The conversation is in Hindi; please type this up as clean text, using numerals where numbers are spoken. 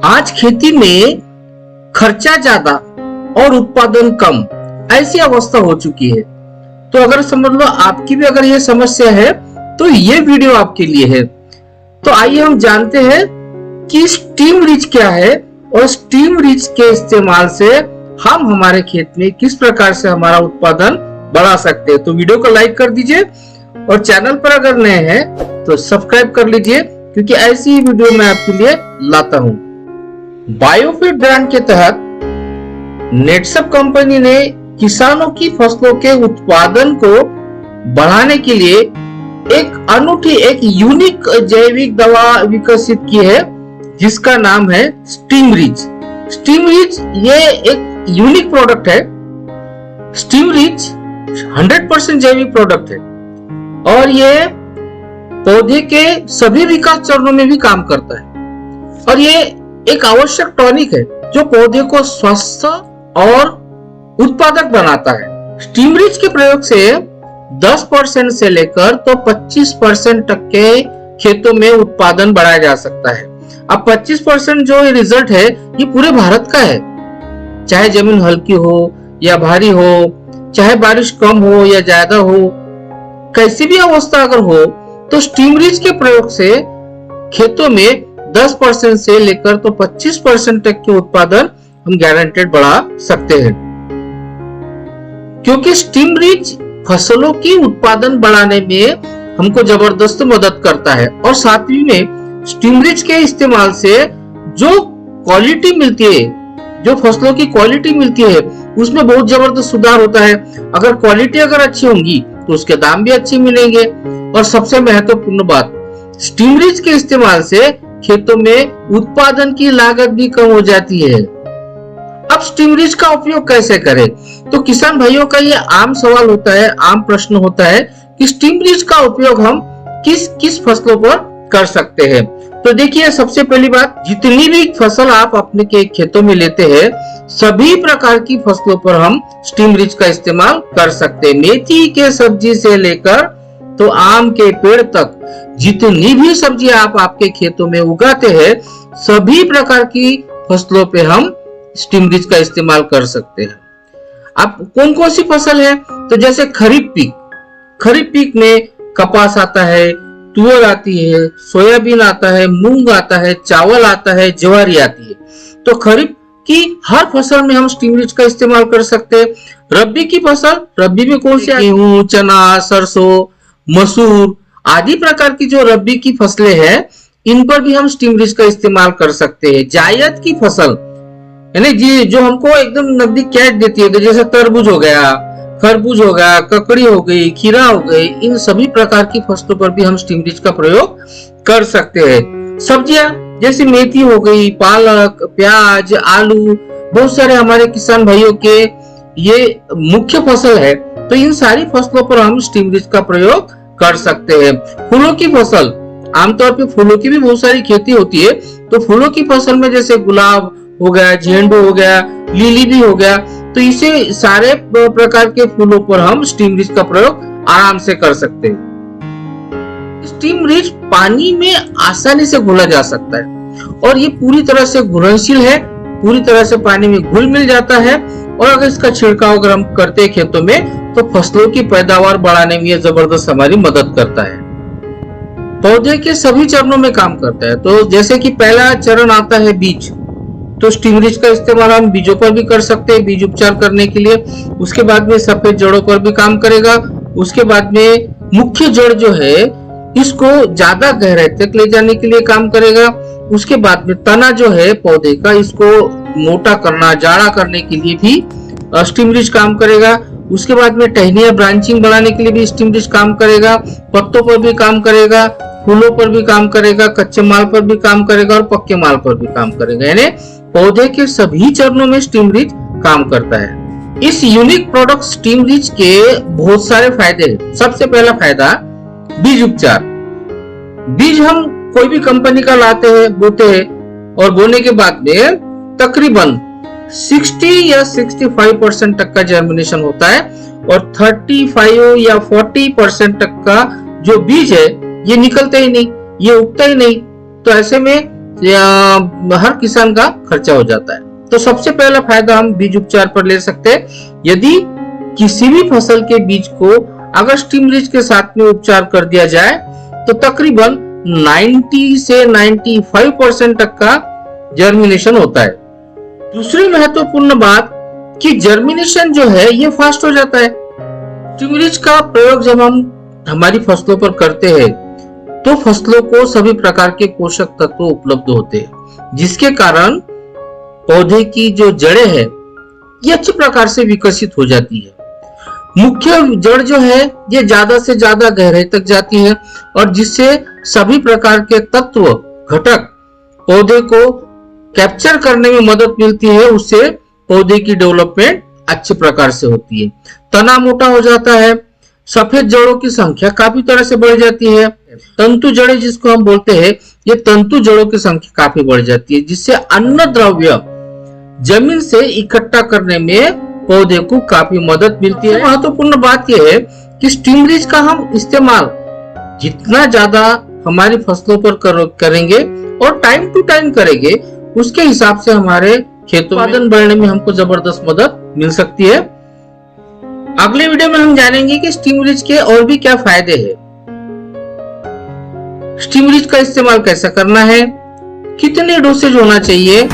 आज खेती में खर्चा ज्यादा और उत्पादन कम, ऐसी अवस्था हो चुकी है। तो अगर समझ लो आपकी भी अगर ये समस्या है तो ये वीडियो आपके लिए है। तो आइए हम जानते हैं कि स्टीम रिच क्या है और स्टीम रिच के इस्तेमाल से हम हमारे खेत में किस प्रकार से हमारा उत्पादन बढ़ा सकते हैं। तो वीडियो को लाइक कर दीजिए और चैनल पर अगर नए हैं तो सब्सक्राइब कर लीजिए, क्योंकि ऐसी ही वीडियो मैं आपके लिए लाता हूं। बायोफिट ब्रांड के तहत नेटसप कंपनी ने किसानों की फसलों के उत्पादन को बढ़ाने के लिए एक अनूठी, एक यूनिक जैविक दवा विकसित की है, जिसका नाम है स्टीम रिच। स्टीम रिच ये एक यूनिक प्रोडक्ट है। स्टीम रिच 100% जैविक प्रोडक्ट है और ये पौधे के सभी विकास चरणों में भी काम करता है और ये एक आवश्यक टॉनिक है जो पौधे को स्वस्थ और उत्पादक बनाता है। स्टीम रिच के प्रयोग से 10% से लेकर तो 25% तक के खेतों में उत्पादन बढ़ाया जा सकता है। अब 25% जो रिजल्ट है ये पूरे भारत का है, चाहे जमीन हल्की हो या भारी हो, चाहे बारिश कम हो या ज्यादा हो, कैसी भी अवस्था अगर हो, तो स्टीम रिच के प्रयोग से खेतों में 10% से लेकर तो 25% तक के उत्पादन हम गारंटेड बढ़ा सकते हैं, क्योंकि स्टीम रिच फसलों की उत्पादन बढ़ाने में हमको जबरदस्त मदद करता है। और साथ ही में स्टीम रिच के इस्तेमाल से जो क्वालिटी मिलती है, जो फसलों की क्वालिटी मिलती है, उसमें बहुत जबरदस्त सुधार होता है। अगर क्वालिटी अगर अच्छी होंगी तो उसके दाम भी अच्छे मिलेंगे। और सबसे महत्वपूर्ण बात, स्टीम रिच के इस्तेमाल से खेतों में उत्पादन की लागत भी कम हो जाती है। अब स्टीम रिच का उपयोग कैसे करें? तो किसान भाइयों का ये आम सवाल होता है, आम प्रश्न होता है कि स्टीम रिच का उपयोग हम किस किस फसलों पर कर सकते हैं। तो देखिए, सबसे पहली बात, जितनी भी फसल आप अपने के खेतों में लेते हैं, सभी प्रकार की फसलों पर हम स्टीम रिच का इस्तेमाल कर सकते हैं। मेथी के सब्जी से लेकर तो आम के पेड़ तक, जितनी भी सब्जी आप आपके खेतों में उगाते हैं, सभी प्रकार की फसलों पे हम स्टीम रिच का इस्तेमाल कर सकते हैं। अब कौन कौन सी फसल है? तो जैसे खरीफ पीक में कपास आता है, तुअर आती है, सोयाबीन आता है, मूंग आता है, चावल आता है, ज्वारी आती है। तो खरीफ की हर फसल में हम स्टीम रिच का इस्तेमाल कर सकते हैं। रबी की फसल, रबी में कौन सी? गेहूं, चना, सरसों, मसूर आदि प्रकार की जो रबी की फसलें हैं, इन पर भी हम स्टीम रिच का इस्तेमाल कर सकते हैं। जायद की फसल यानी जी जो हमको एकदम नकदी कैश देती है, तो जैसे तरबूज हो गया, खरबूज हो गया, ककड़ी हो गई, खीरा हो गई, इन सभी प्रकार की फसलों पर भी हम स्टीम रिच का प्रयोग कर सकते हैं। सब्जियां जैसे मेथी हो गई, पालक, प्याज, आलू, बहुत सारे हमारे किसान भाइयों के ये मुख्य फसल है, तो इन सारी फसलों पर हम स्टीम रिच का प्रयोग कर सकते हैं। फूलों की फसल, आमतौर पे फूलों की भी बहुत सारी खेती होती है, तो फूलों की फसल में जैसे गुलाब हो गया, झेंडू हो गया, लिली भी हो गया, तो इसे सारे प्रकार के फूलों पर हम स्टीम रिच का प्रयोग आराम से कर सकते हैं। स्टीम रिच पानी में आसानी से घोला जा सकता है और ये पूरी तरह से घुलनशील है, पूरी तरह से पानी में घुल मिल जाता है। और अगर इसका छिड़काव अगर हम करते हैं खेतों में, तो फसलों की पैदावार बढ़ाने में ये जबरदस्त हमारी मदद करता है। पौधे के सभी चरणों में काम करता है। तो जैसे कि पहला चरण आता है बीज, तो स्टीम रिच का इस्तेमाल हम बीजों पर भी कर सकते हैं, बीज उपचार करने के लिए। उसके बाद में सफेद जड़ों पर भी काम करेगा। उसके बाद में मुख्य जड़ जो है, इसको ज्यादा गहराई तक ले जाने के लिए काम करेगा। उसके बाद में तना जो है पौधे का, इसको मोटा करना, जाड़ा करने के लिए भी स्टीम रिच काम करेगा। उसके बाद में टहनियां, ब्रांचिंग बढ़ाने के लिए भी स्टीम रिच काम करेगा। पत्तों पर भी काम करेगा, फूलों पर भी काम करेगा, कच्चे माल पर भी काम करेगा और पक्के माल पर भी काम करेगा। यानी पौधे के सभी चरणों में स्टीम रिच काम करता है। इस यूनिक प्रोडक्ट स्टीम रिच के बहुत सारे फायदे हैं। सबसे पहला फायदा, बीज उपचार। बीज हम कोई भी कंपनी का लाते हैं, बोते हैं और बोने के बाद में तकरीबन 60 या 65% तक का जर्मिनेशन होता है और 35 या 40% तक का जो बीज है ये निकलते ही नहीं, ये उगता ही नहीं। तो ऐसे में हर किसान का खर्चा हो जाता है। तो सबसे पहला फायदा हम बीज उपचार पर ले सकते हैं। यदि किसी भी फसल के बीज को अगर स्टीम रिच के साथ में उपचार कर दिया जाए तो तकरीबन 90 से 95% तक का जर्मिनेशन होता है। दूसरी महत्वपूर्ण बात कि जर्मिनेशन जो है ये फास्ट हो जाता है। स्टीम रिच का प्रयोग जब हम हमारी फसलों पर करते हैं तो फसलों को सभी प्रकार के पोषक तत्व उपलब्ध होते हैं, जिसके कारण पौधे की जो जड़ें हैं ये अच्छी प्रकार से विकसित हो जाती है। मुख्य जड़ जो है ये ज्यादा से ज्यादा गहराई तक जाती है और जिससे सभी प्रकार के तत्व घटक पौधे को कैप्चर करने में मदद मिलती है। उससे पौधे की डेवलपमेंट अच्छे प्रकार से होती है। तना मोटा हो जाता है, सफेद जड़ों की संख्या काफी तरह से बढ़ जाती है। तंतु जड़ें जिसको हम बोलते हैं, ये तंतु जड़ों की संख्या काफी बढ़ जाती है, जिससे अन्न द्रव्य जमीन से इकट्ठा करने में पौधे को काफी मदद मिलती है। महत्वपूर्ण बात यह है कि स्टीम रिच का हम इस्तेमाल जितना ज्यादा हमारी फसलों पर करेंगे और टाइम टू टाइम करेंगे, उसके हिसाब से हमारे खेतों में उत्पादन बढ़ने में हमको जबरदस्त मदद मिल सकती है। अगले वीडियो में हम जानेंगे कि स्टीम रिच के और भी क्या फायदे हैं, स्टीम रिच का इस्तेमाल कैसे करना है, कितने डोसेज होना चाहिए